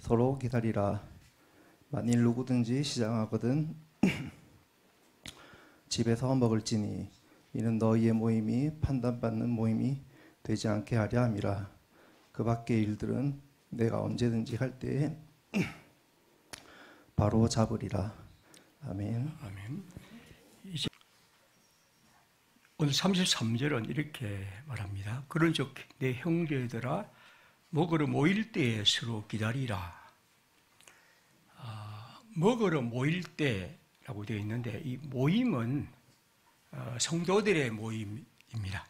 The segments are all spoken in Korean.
서로 기다리라. 만일 누구든지 시장하거든 집에서 먹을지니 이는 너희의 모임이 판단받는 모임이 되지 않게 하려 함이라. 그 밖의 일들은 내가 언제든지 할 때에 바로 잡으리라. 아멘. 아멘. 이제 오늘 33절은 이렇게 말합니다. 그런즉 내 형제들아 먹으러 모일 때에 서로 기다리라. 먹으러 모일 때라고 되어 있는데 이 모임은 성도들의 모임입니다.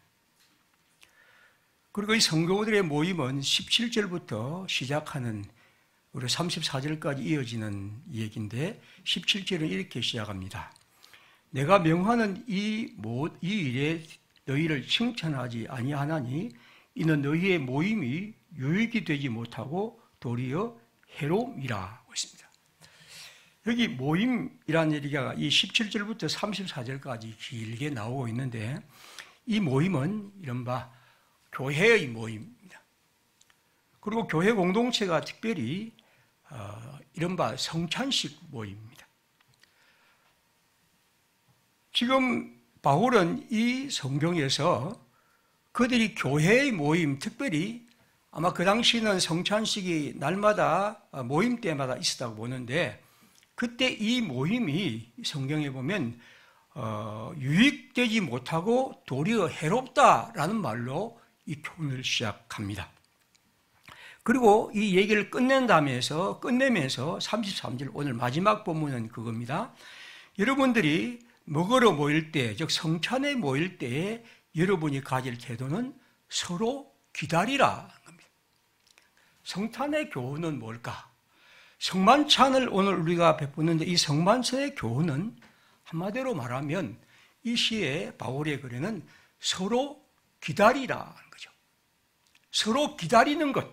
그리고 이 성도들의 모임은 17절부터 시작하는 우리 34절까지 이어지는 얘기인데 17절은 이렇게 시작합니다. 내가 명하는 이 일에 너희를 칭찬하지 아니하나니 이는 너희의 모임이 유익이 되지 못하고 도리어 해로움이라고 했습니다. 여기 모임이라는 얘기가 이 17절부터 34절까지 길게 나오고 있는데 이 모임은 이른바 교회의 모임입니다. 그리고 교회 공동체가 특별히 이른바 성찬식 모임입니다. 지금 바울은 이 성경에서 그들이 교회의 모임, 특별히 아마 그 당시는 성찬식이 날마다 모임 때마다 있었다고 보는데 그때 이 모임이 성경에 보면 유익되지 못하고 도리어 해롭다라는 말로 이 교훈을 시작합니다. 그리고 이 얘기를 끝내면서 33절 오늘 마지막 본문은 그겁니다. 여러분들이 먹으러 모일 때, 즉 성찬에 모일 때에 여러분이 가질 태도는 서로 기다리라. 성찬의 교훈은 뭘까? 성만찬을 오늘 우리가 베푸는데 이 성만찬의 교훈은 한마디로 말하면 이 시의 바울의 글에는 서로 기다리라는 거죠. 서로 기다리는 것.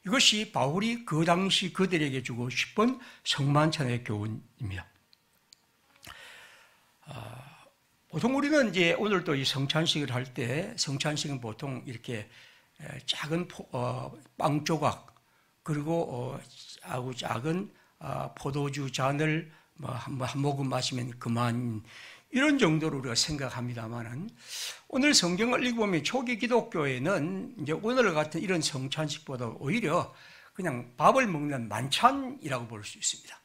이것이 바울이 그 당시 그들에게 주고 싶은 성만찬의 교훈입니다. 보통 우리는 이제 오늘도 이 성찬식을 할 때 성찬식은 보통 이렇게 작은 빵 조각 그리고 아주 작은 포도주 잔을 한 모금 마시면 그만 이런 정도로 우리가 생각합니다만은 오늘 성경을 읽어보면 초기 기독교에는 이제 오늘 같은 이런 성찬식보다 오히려 그냥 밥을 먹는 만찬이라고 볼 수 있습니다.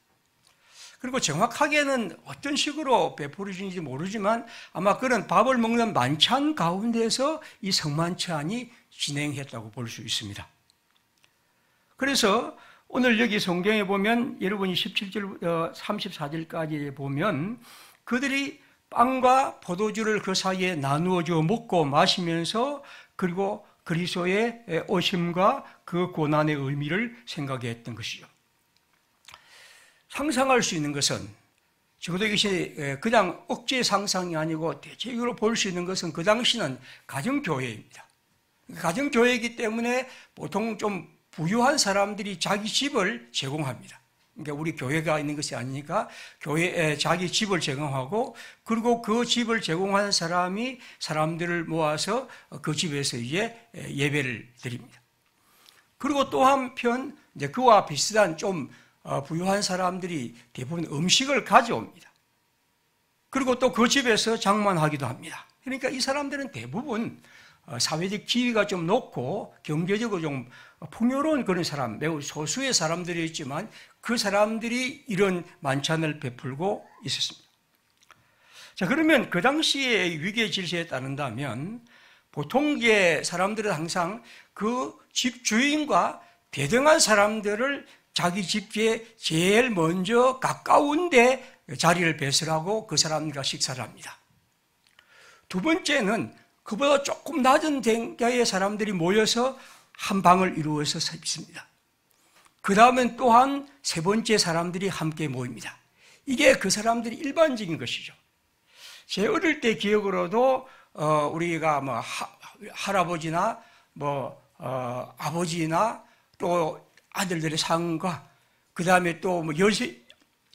그리고 정확하게는 어떤 식으로 베풀어진지 모르지만 아마 그런 밥을 먹는 만찬 가운데서 이 성만찬이 진행했다고 볼 수 있습니다. 그래서 오늘 여기 성경에 보면 여러분이 17절, 34절까지 보면 그들이 빵과 포도주를 그 사이에 나누어 주어 먹고 마시면서 그리고 그리스도의 오심과 그 고난의 의미를 생각했던 것이죠. 상상할 수 있는 것은 적어도 이것이 그냥 억지 상상이 아니고 대체적으로 볼 수 있는 것은 그 당시는 가정교회입니다. 가정교회이기 때문에 보통 좀 부유한 사람들이 자기 집을 제공합니다. 그러니까 우리 교회가 있는 것이 아니니까 교회에 자기 집을 제공하고 그리고 그 집을 제공하는 사람이 사람들을 모아서 그 집에서 이제 예배를 드립니다. 그리고 또 한편 이제 그와 비슷한 좀 부유한 사람들이 대부분 음식을 가져옵니다. 그리고 또 그 집에서 장만하기도 합니다. 그러니까 이 사람들은 대부분 사회적 지위가 좀 높고 경제적으로 좀 풍요로운 그런 사람, 매우 소수의 사람들이었지만 그 사람들이 이런 만찬을 베풀고 있었습니다. 자, 그러면 그 당시의 위계 질서에 따른다면 보통 이제 사람들은 항상 그 집 주인과 대등한 사람들을 자기 집에 제일 먼저 가까운 데 자리를 배설하고 그 사람과 식사를 합니다. 두 번째는 그보다 조금 낮은 단계의 사람들이 모여서 한 방을 이루어서 있습니다. 그 다음엔 또한 세 번째 사람들이 함께 모입니다. 이게 그 사람들이 일반적인 것이죠. 제 어릴 때 기억으로도 우리가 뭐 할아버지나 아버지나 또 아들들의 상과 그 다음에 또 뭐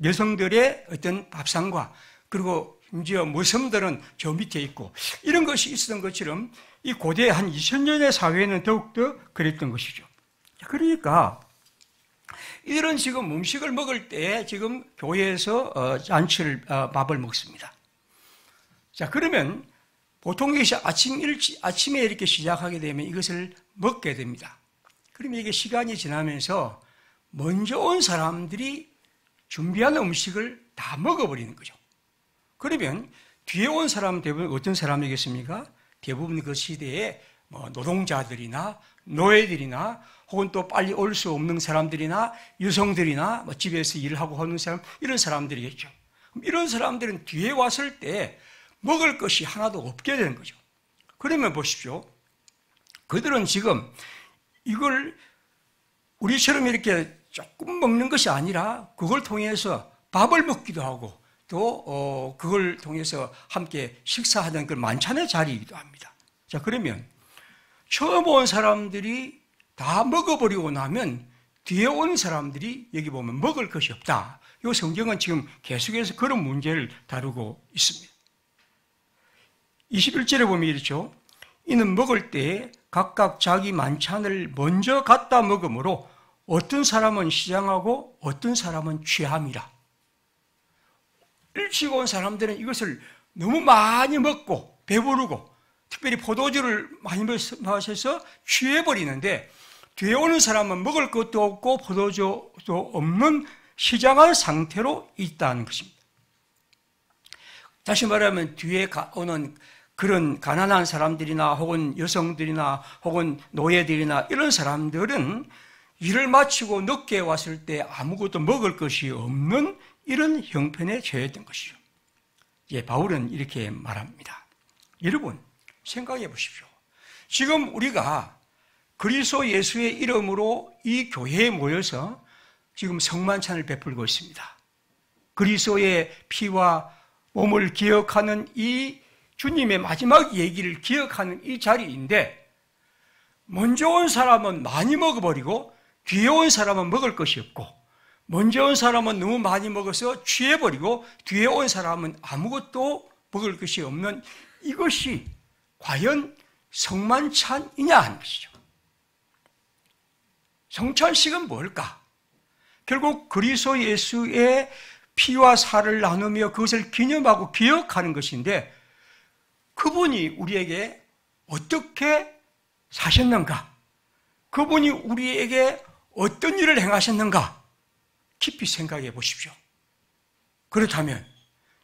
여성들의 어떤 밥상과 그리고 심지어 모섬들은 저 밑에 있고 이런 것이 있었던 것처럼 이 고대 한 2000년의 사회는 더욱더 그랬던 것이죠. 그러니까 이들은 지금 음식을 먹을 때 지금 교회에서 밥을 먹습니다. 자, 그러면 보통 이것이 아침에 이렇게 시작하게 되면 이것을 먹게 됩니다. 그러면 이게 시간이 지나면서 먼저 온 사람들이 준비한 음식을 다 먹어버리는 거죠. 그러면 뒤에 온 사람은 대부분 어떤 사람이겠습니까? 대부분 그 시대에 노동자들이나 노예들이나 혹은 또 빨리 올 수 없는 사람들이나 여성들이나 집에서 일을 하고 하는 사람, 이런 사람들이겠죠. 이런 사람들은 뒤에 왔을 때 먹을 것이 하나도 없게 되는 거죠. 그러면 보십시오. 그들은 지금 이걸 우리처럼 이렇게 조금 먹는 것이 아니라 그걸 통해서 밥을 먹기도 하고 또 그걸 통해서 함께 식사하는 그 만찬의 자리이기도 합니다. 자, 그러면 처음 온 사람들이 다 먹어버리고 나면 뒤에 온 사람들이 여기 보면 먹을 것이 없다. 이 성경은 지금 계속해서 그런 문제를 다루고 있습니다. 21절에 보면 이렇죠. 이는 먹을 때 각각 자기 만찬을 먼저 갖다 먹으므로 어떤 사람은 시장하고 어떤 사람은 취함이라. 일찍 온 사람들은 이것을 너무 많이 먹고 배부르고 특별히 포도주를 많이 마셔서 취해버리는데 뒤에 오는 사람은 먹을 것도 없고 포도주도 없는 시장한 상태로 있다는 것입니다. 다시 말하면 뒤에 오는 그런 가난한 사람들이나 혹은 여성들이나 혹은 노예들이나 이런 사람들은 일을 마치고 늦게 왔을 때 아무것도 먹을 것이 없는 이런 형편에 처했던 것이죠. 예, 바울은 이렇게 말합니다. 여러분 생각해 보십시오. 지금 우리가 그리스도 예수의 이름으로 이 교회에 모여서 지금 성만찬을 베풀고 있습니다. 그리스도의 피와 몸을 기억하는 이 주님의 마지막 얘기를 기억하는 이 자리인데 먼저 온 사람은 많이 먹어버리고 뒤에 온 사람은 먹을 것이 없고 먼저 온 사람은 너무 많이 먹어서 취해버리고 뒤에 온 사람은 아무것도 먹을 것이 없는 이것이 과연 성만찬이냐 하는 것이죠. 성찬식은 뭘까? 결국 그리스도 예수의 피와 살을 나누며 그것을 기념하고 기억하는 것인데 그분이 우리에게 어떻게 사셨는가? 그분이 우리에게 어떤 일을 행하셨는가? 깊이 생각해 보십시오. 그렇다면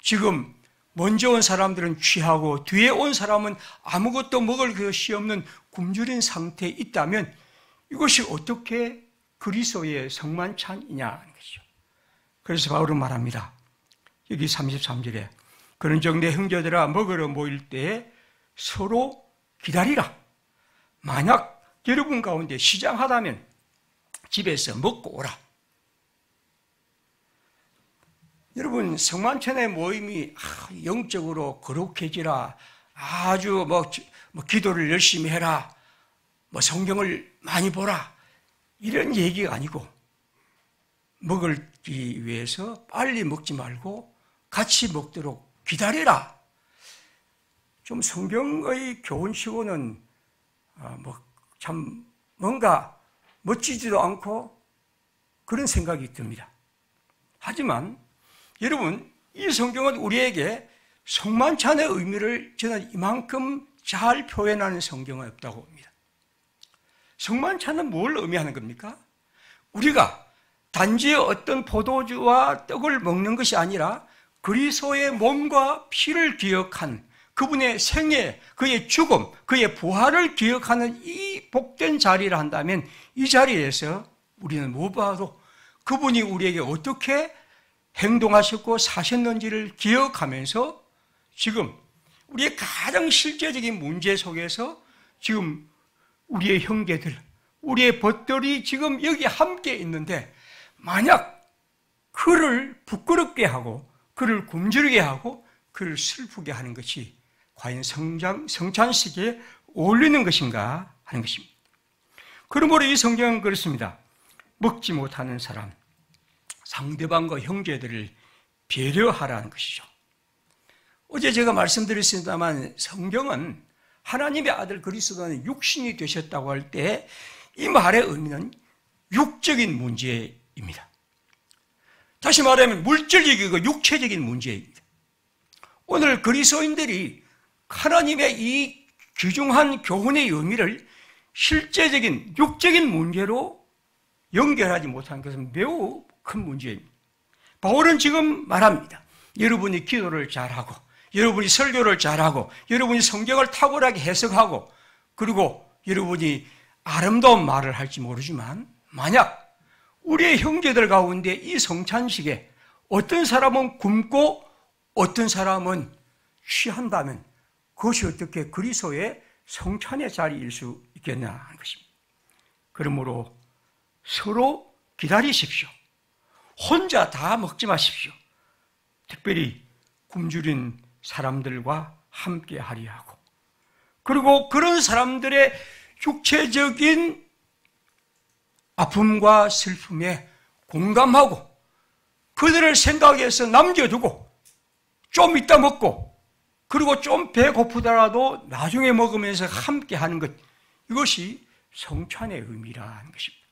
지금 먼저 온 사람들은 취하고 뒤에 온 사람은 아무것도 먹을 것이 없는 굶주린 상태에 있다면 이것이 어떻게 그리스도의 성만찬이냐 하는 것이죠. 그래서 바울은 말합니다. 여기 33절에 그런즉 내 형제들아 먹으러 모일 때에 서로 기다리라. 만약 여러분 가운데 시장하다면 집에서 먹고 오라. 여러분 성만찬의 모임이 영적으로 거룩해지라, 아주 기도를 열심히 해라, 성경을 많이 보라, 이런 얘기가 아니고 먹기 위해서 빨리 먹지 말고 같이 먹도록 기다리라. 좀 성경의 교훈치고는 참 뭔가 멋지지도 않고 그런 생각이 듭니다. 하지만 여러분 이 성경은 우리에게 성만찬의 의미를 저는 이만큼 잘 표현하는 성경은 없다고 봅니다. 성만찬은 뭘 의미하는 겁니까? 우리가 단지 어떤 포도주와 떡을 먹는 것이 아니라 그리스도의 몸과 피를 기억한 그분의 생애, 그의 죽음, 그의 부활을 기억하는 이 복된 자리를 한다면 이 자리에서 우리는 무엇보다도 그분이 우리에게 어떻게 행동하셨고 사셨는지를 기억하면서 지금 우리의 가장 실제적인 문제 속에서 지금 우리의 형제들, 우리의 벗들이 지금 여기 함께 있는데 만약 그를 부끄럽게 하고 그를 굶주리게 하고 그를 슬프게 하는 것이 과연 성찬식에 어울리는 것인가 하는 것입니다. 그러므로 이 성경은 그렇습니다. 먹지 못하는 사람, 상대방과 형제들을 배려하라는 것이죠. 어제 제가 말씀드렸습니다만 성경은 하나님의 아들 그리스도는 육신이 되셨다고 할 때 이 말의 의미는 육적인 문제에 문제입니다. 다시 말하면 물질적이고 육체적인 문제입니다. 오늘 그리스도인들이 하나님의 이 귀중한 교훈의 의미를 실제적인 육적인 문제로 연결하지 못한 것은 매우 큰 문제입니다. 바울은 지금 말합니다. 여러분이 기도를 잘하고, 여러분이 설교를 잘하고, 여러분이 성경을 탁월하게 해석하고, 그리고 여러분이 아름다운 말을 할지 모르지만 만약 우리의 형제들 가운데 이 성찬식에 어떤 사람은 굶고 어떤 사람은 취한다면 그것이 어떻게 그리스도의 성찬의 자리일 수 있겠냐 하는 것입니다. 그러므로 서로 기다리십시오. 혼자 다 먹지 마십시오. 특별히 굶주린 사람들과 함께 하리 하고, 그리고 그런 사람들의 육체적인 아픔과 슬픔에 공감하고 그들을 생각해서 남겨두고 좀 이따 먹고, 그리고 좀 배고프더라도 나중에 먹으면서 함께 하는 것, 이것이 성찬의 의미라는 것입니다.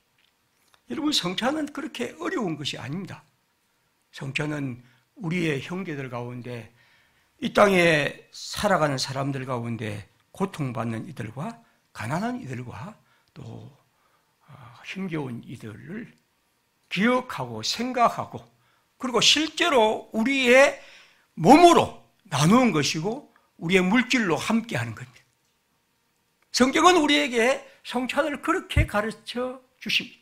여러분, 성찬은 그렇게 어려운 것이 아닙니다. 성찬은 우리의 형제들 가운데, 이 땅에 살아가는 사람들 가운데 고통받는 이들과 가난한 이들과 또 힘겨운 이들을 기억하고 생각하고, 그리고 실제로 우리의 몸으로 나누는 것이고 우리의 물질로 함께하는 겁니다. 성경은 우리에게 성찬을 그렇게 가르쳐 주십니다.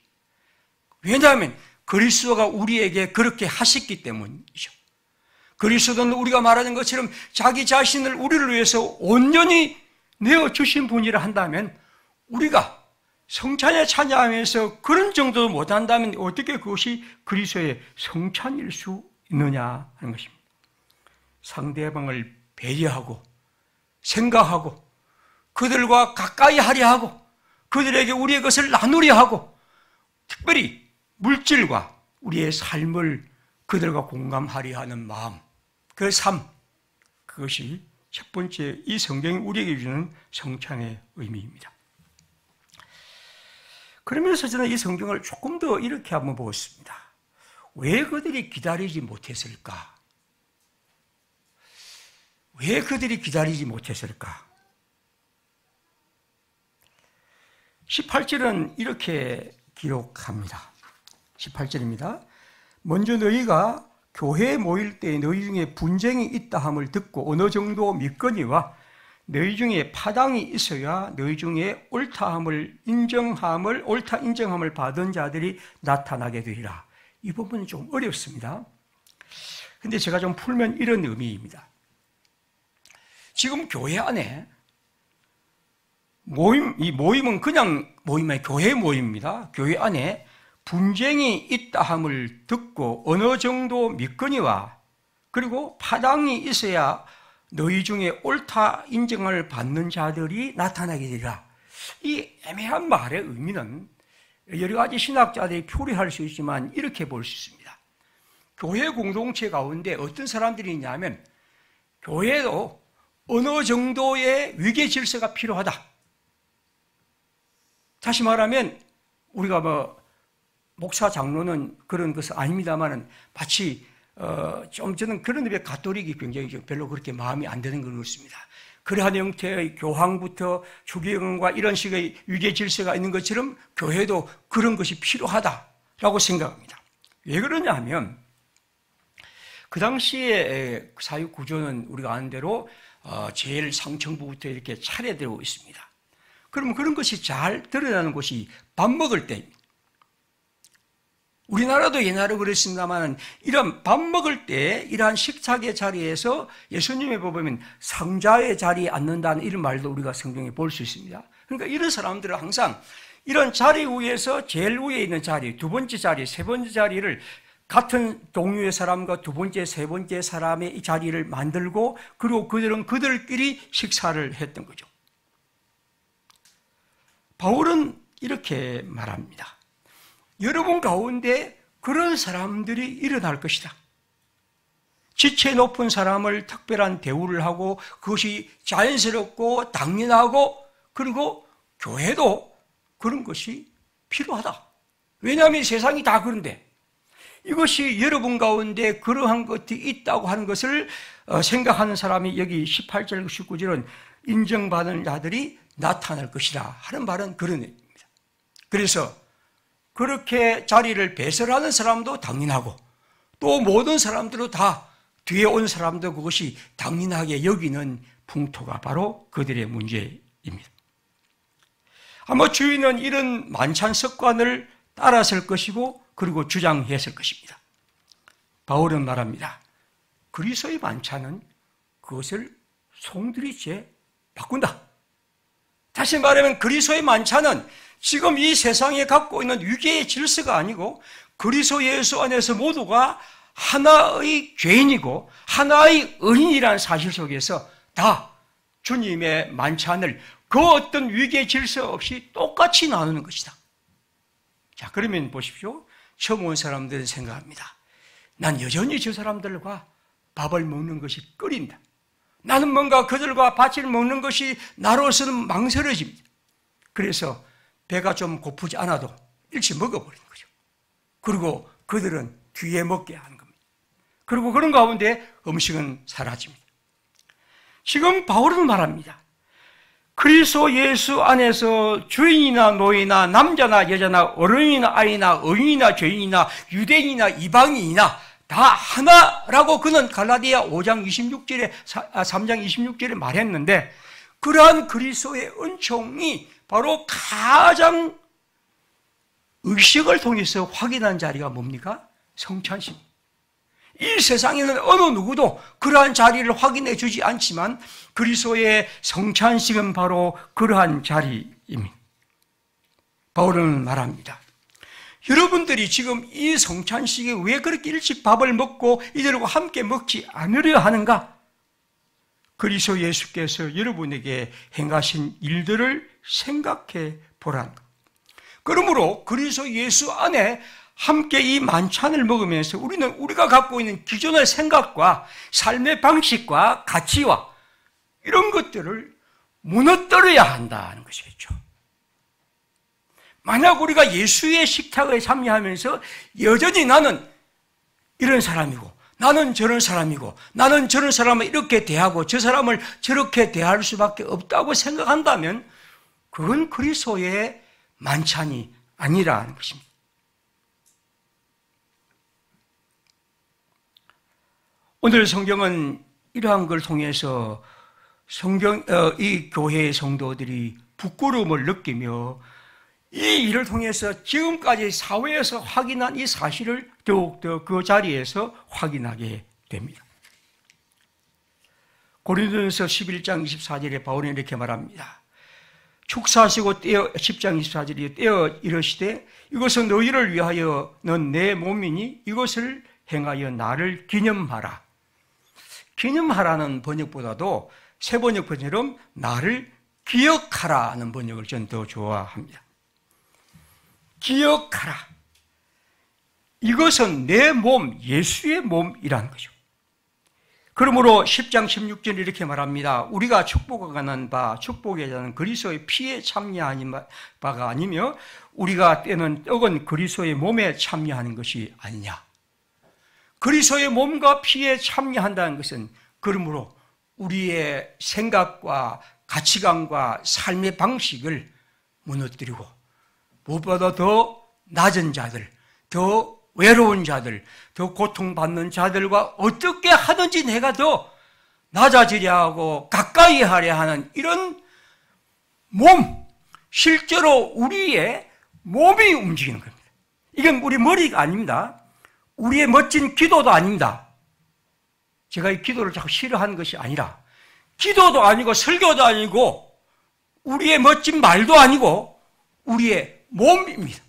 왜냐하면 그리스도가 우리에게 그렇게 하셨기 때문이죠. 그리스도는 우리가 말하는 것처럼 자기 자신을 우리를 위해서 온전히 내어주신 분이라 한다면, 우리가 성찬에 참여하면서 그런 정도도 못한다면 어떻게 그것이 그리스도의 성찬일 수 있느냐 하는 것입니다. 상대방을 배려하고 생각하고 그들과 가까이 하려 하고 그들에게 우리의 것을 나누려 하고, 특별히 물질과 우리의 삶을 그들과 공감하려 하는 마음, 그 삶, 그것이 첫 번째 이 성경이 우리에게 주는 성찬의 의미입니다. 그러면서 저는 이 성경을 조금 더 이렇게 한번 보았습니다. 왜 그들이 기다리지 못했을까? 왜 그들이 기다리지 못했을까? 18절은 이렇게 기록합니다. 18절입니다. 먼저 너희가 교회에 모일 때 너희 중에 분쟁이 있다 함을 듣고 어느 정도 믿거니와 너희 중에 파당이 있어야 너희 중에 옳다 인정함을 받은 자들이 나타나게 되리라. 이 부분은 좀 어렵습니다. 근데 제가 좀 풀면 이런 의미입니다. 지금 교회 안에 이 모임은 그냥 모임이 교회 모임입니다. 교회 안에 분쟁이 있다 함을 듣고 어느 정도 믿거니와 그리고 파당이 있어야 너희 중에 옳다 인정을 받는 자들이 나타나게 되리라. 이 애매한 말의 의미는 여러 가지 신학자들이 표리할 수 있지만 이렇게 볼 수 있습니다. 교회 공동체 가운데 어떤 사람들이 있냐면, 교회도 어느 정도의 위계 질서가 필요하다. 다시 말하면 우리가 목사 장로는 그런 것은 아닙니다만은 마치 좀 저는 그런 의미에 가톨릭이 굉장히 별로 그렇게 마음이 안 드는 것 같습니다. 그러한 형태의 교황부터 주교관과 이런 식의 위계 질서가 있는 것처럼 교회도 그런 것이 필요하다라고 생각합니다. 왜 그러냐 하면 그 당시에 사회 구조는 우리가 아는 대로 제일 상층부부터 이렇게 차례되고 있습니다. 그러면 그런 것이 잘 드러나는 곳이 밥 먹을 때입니다. 우리나라도 옛날에 그랬습니다만 이런 밥 먹을 때 이러한 식탁의 자리에서 예수님의 보면 상자의 자리에 앉는다는 이런 말도 우리가 성경에 볼 수 있습니다. 그러니까 이런 사람들은 항상 이런 자리 위에서 제일 위에 있는 자리, 두 번째 자리, 세 번째 자리를 같은 동료의 사람과 두 번째, 세 번째 사람의 이 자리를 만들고 그리고 그들은 그들끼리 식사를 했던 거죠. 바울은 이렇게 말합니다. 여러분 가운데 그런 사람들이 일어날 것이다. 지체 높은 사람을 특별한 대우를 하고 그것이 자연스럽고 당연하고 그리고 교회도 그런 것이 필요하다. 왜냐하면 세상이 다 그런데 이것이 여러분 가운데 그러한 것이 있다고 하는 것을 생각하는 사람이 여기 18절, 19절은 인정받는 자들이 나타날 것이다 하는 말은 그런 의미입니다. 그래서 그렇게 자리를 배설하는 사람도 당연하고 또 모든 사람들도 다 뒤에 온 사람도 그것이 당연하게 여기는 풍토가 바로 그들의 문제입니다. 아마 주인은 이런 만찬 습관을 따랐을 것이고 그리고 주장했을 것입니다. 바울은 말합니다. 그리스도의 만찬은 그것을 송두리째 바꾼다. 다시 말하면 그리스도의 만찬은 지금 이 세상에 갖고 있는 위계의 질서가 아니고 그리스도 예수 안에서 모두가 하나의 죄인이고 하나의 의인이라는 사실 속에서 다 주님의 만찬을 그 어떤 위계 질서 없이 똑같이 나누는 것이다. 자, 그러면 보십시오. 처음 온 사람들은 생각합니다. 난 여전히 저 사람들과 밥을 먹는 것이 끓인다. 나는 뭔가 그들과 같이 먹는 것이 나로서는 망설여집니다. 그래서 배가 좀 고프지 않아도 일찍 먹어버리는 거죠. 그리고 그들은 뒤에 먹게 하는 겁니다. 그리고 그런 가운데 음식은 사라집니다. 지금 바울은 말합니다. 그리스도 예수 안에서 주인이나 노예나 남자나 여자나 어른이나 아이나 의인이나 죄인이나 유대인이나 이방인이나 다 하나라고 그는 갈라디아 5장 26절에 3장 26절에 말했는데 그러한 그리스도의 은총이 바로 가장 의식을 통해서 확인한 자리가 뭡니까? 성찬식. 이 세상에는 어느 누구도 그러한 자리를 확인해 주지 않지만 그리스도의 성찬식은 바로 그러한 자리입니다. 바울은 말합니다. 여러분들이 지금 이 성찬식에 왜 그렇게 일찍 밥을 먹고 이들과 함께 먹지 않으려 하는가? 그리스도 예수께서 여러분에게 행하신 일들을 생각해 보라는 것. 그러므로 그리스도 예수 안에 함께 이 만찬을 먹으면서 우리는 우리가 갖고 있는 기존의 생각과 삶의 방식과 가치와 이런 것들을 무너뜨려야 한다는 것이겠죠. 만약 우리가 예수의 식탁에 참여하면서 여전히 나는 이런 사람이고 나는 저런 사람이고 나는 저런 사람을 이렇게 대하고 저 사람을 저렇게 대할 수밖에 없다고 생각한다면 그건 그리스도의 만찬이 아니라는 것입니다. 오늘 성경은 이러한 걸 통해서 이 교회의 성도들이 부끄러움을 느끼며 이 일을 통해서 지금까지 사회에서 확인한 이 사실을 더욱더 그 자리에서 확인하게 됩니다. 고린도전서 11장 24절에 바울은 이렇게 말합니다. 축사하시고 10장 24절에 떼어 이르시되 이것은 너희를 위하여는 내 몸이니 이것을 행하여 나를 기념하라. 기념하라는 번역보다도 새 번역처럼 나를 기억하라는 번역을 저는 더 좋아합니다. 기억하라. 이것은 내 몸, 예수의 몸이라는 거죠. 그러므로 10장 16절 이렇게 말합니다. 우리가 축복하는 바, 축복의 자는 그리스도의 피에 참여하는 바가 아니며 우리가 떼는 떡은 그리스도의 몸에 참여하는 것이 아니냐. 그리스도의 몸과 피에 참여한다는 것은 그러므로 우리의 생각과 가치관과 삶의 방식을 무너뜨리고 무엇보다 더 낮은 자들, 더 외로운 자들, 더 고통받는 자들과 어떻게 하든지 내가 더 낮아지려 하고 가까이 하려 하는 이런 몸, 실제로 우리의 몸이 움직이는 겁니다. 이건 우리 머리가 아닙니다. 우리의 멋진 기도도 아닙니다. 제가 이 기도를 자꾸 싫어하는 것이 아니라 기도도 아니고 설교도 아니고 우리의 멋진 말도 아니고 우리의 몸입니다.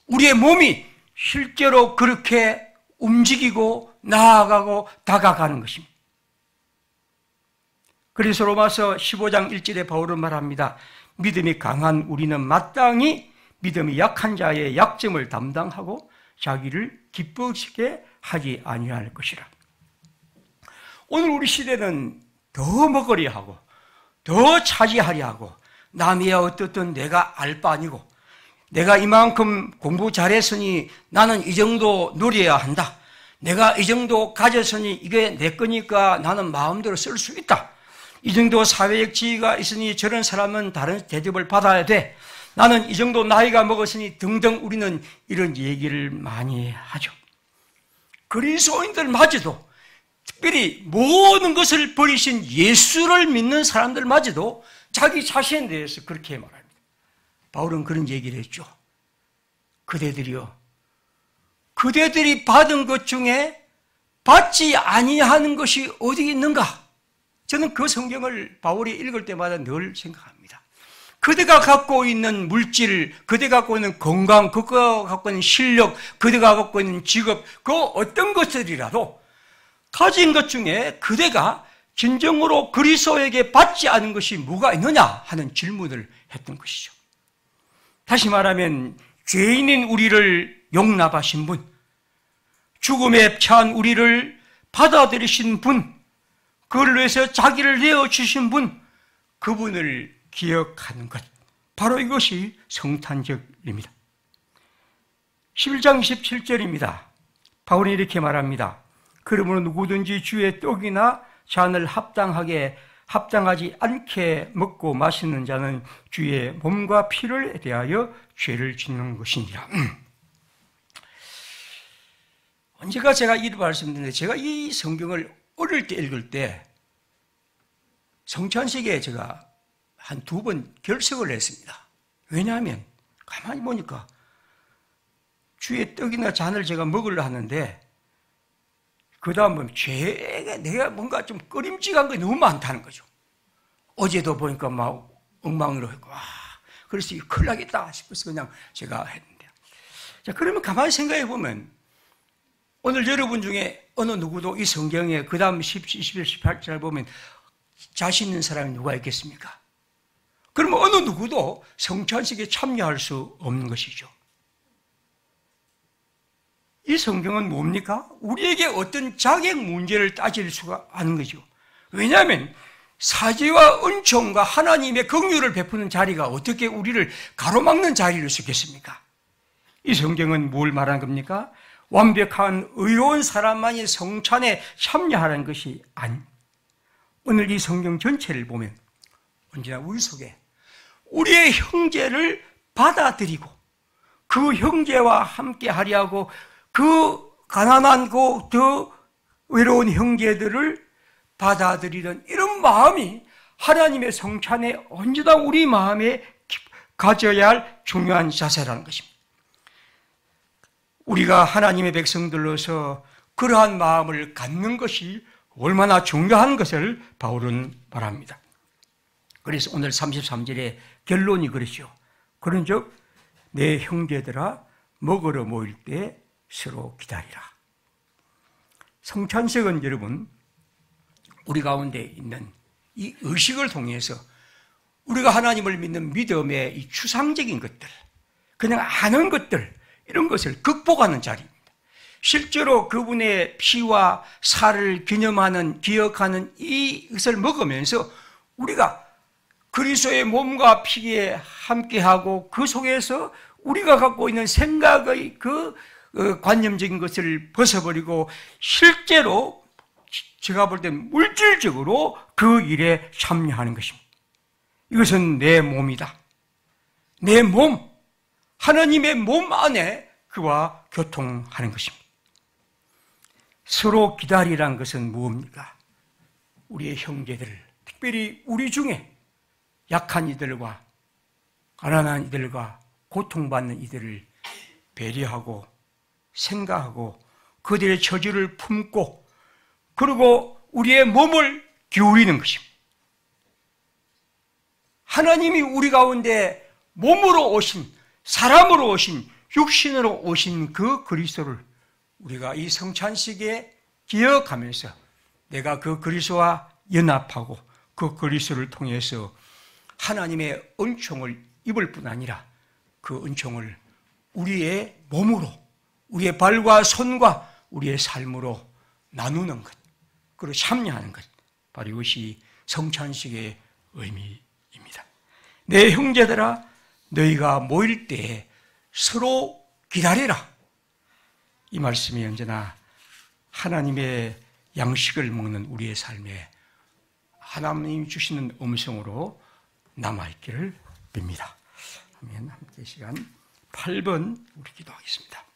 우리의 몸이 실제로 그렇게 움직이고 나아가고 다가가는 것입니다. 그래서 로마서 15장 1절에 바울은 말합니다. 믿음이 강한 우리는 마땅히 믿음이 약한 자의 약점을 담당하고 자기를 기쁘시게 하지 아니할 것이라. 오늘 우리 시대는 더 먹으려 하고 더 차지하려 하고 남이야 어떻든 내가 알 바 아니고 내가 이만큼 공부 잘했으니 나는 이 정도 누려야 한다. 내가 이 정도 가졌으니 이게 내 거니까 나는 마음대로 쓸 수 있다. 이 정도 사회적 지위가 있으니 저런 사람은 다른 대접을 받아야 돼. 나는 이 정도 나이가 먹었으니 등등 우리는 이런 얘기를 많이 하죠. 그리스도인들마저도 특별히 모든 것을 버리신 예수를 믿는 사람들마저도 자기 자신에 대해서 그렇게 말합니다. 바울은 그런 얘기를 했죠. 그대들이 받은 것 중에 받지 아니하는 것이 어디 있는가? 저는 그 성경을 바울이 읽을 때마다 늘 생각합니다. 그대가 갖고 있는 물질, 그대가 갖고 있는 건강, 그대가 갖고 있는 실력, 그대가 갖고 있는 직업, 그 어떤 것들이라도 가진 것 중에 그대가 진정으로 그리스도에게 받지 않은 것이 뭐가 있느냐 하는 질문을 했던 것이죠. 다시 말하면 죄인인 우리를 용납하신 분, 죽음에 처한 우리를 받아들이신 분, 그걸 위해서 자기를 내어주신 분, 그분을 기억하는 것, 바로 이것이 성탄절입니다. 11장 27절입니다. 바울이 이렇게 말합니다. 그러므로 누구든지 주의 떡이나 잔을 합당하지 않게 먹고 마시는 자는 주의 몸과 피를 대하여 죄를 짓는 것이니라. 언제가 제가 이 말씀드렸는데, 제가 이 성경을 어릴 때 읽을 때 성찬식에 제가 한 2번 결석을 했습니다. 왜냐하면 가만히 보니까 주의 떡이나 잔을 제가 먹으려 하는데 그 다음은 죄가 내가 뭔가 좀 꺼림직한 게 너무 많다는 거죠. 어제도 보니까 막 엉망으로 했고, 그래서 이거 큰일 나겠다 싶어서 그냥 제가 했는데. 자, 그러면 가만히 생각해 보면 오늘 여러분 중에 어느 누구도 이 성경에 그 다음 11, 18절 보면 자신 있는 사람이 누가 있겠습니까? 그러면 어느 누구도 성찬식에 참여할 수 없는 것이죠. 이 성경은 뭡니까? 우리에게 어떤 자격 문제를 따질 수가 없는 거죠. 왜냐하면 사죄와 은총과 하나님의 긍휼을 베푸는 자리가 어떻게 우리를 가로막는 자리를 쓰겠습니까? 이 성경은 뭘 말하는 겁니까? 완벽한 의로운 사람만이 성찬에 참여하는 것이 아닙니다. 오늘 이 성경 전체를 보면 언제나 우리 속에 우리의 형제를 받아들이고 그 형제와 함께 하려고 그 가난하고 더 외로운 형제들을 받아들이는 이런 마음이 하나님의 성찬에 언제나 우리 마음에 가져야 할 중요한 자세라는 것입니다. 우리가 하나님의 백성들로서 그러한 마음을 갖는 것이 얼마나 중요한 것을 바울은 말합니다. 그래서 오늘 33절의 결론이 그렇죠. 그런즉 내 형제들아 먹으러 모일 때 서로 기다리라. 성찬식은 여러분 우리 가운데 있는 이 의식을 통해서 우리가 하나님을 믿는 믿음의 이 추상적인 것들, 그냥 아는 것들, 이런 것을 극복하는 자리입니다. 실제로 그분의 피와 살을 기억하는 이것을 먹으면서 우리가 그리스도의 몸과 피에 함께하고 그 속에서 우리가 갖고 있는 생각의 그 관념적인 것을 벗어버리고 실제로 제가 볼 때 물질적으로 그 일에 참여하는 것입니다. 이것은 내 몸이다. 내 몸, 하나님의 몸 안에 그와 교통하는 것입니다. 서로 기다리라는 것은 무엇입니까? 우리의 형제들, 특별히 우리 중에 약한 이들과 가난한 이들과 고통받는 이들을 배려하고 생각하고 그들의 처지를 품고 그리고 우리의 몸을 기울이는 것입니다. 하나님이 우리 가운데 몸으로 오신, 사람으로 오신, 육신으로 오신 그 그리스도를 우리가 이 성찬식에 기억하면서 내가 그 그리스도와 연합하고 그 그리스도를 통해서 하나님의 은총을 입을 뿐 아니라 그 은총을 우리의 몸으로, 우리의 발과 손과 우리의 삶으로 나누는 것, 그리고 참여하는 것, 바로 이것이 성찬식의 의미입니다. 내 형제들아, 너희가 모일 때에 서로 기다리라. 이 말씀이 언제나 하나님의 양식을 먹는 우리의 삶에 하나님이 주시는 음성으로 남아있기를 빕니다. 아멘. 함께 시간 8번 우리 기도하겠습니다.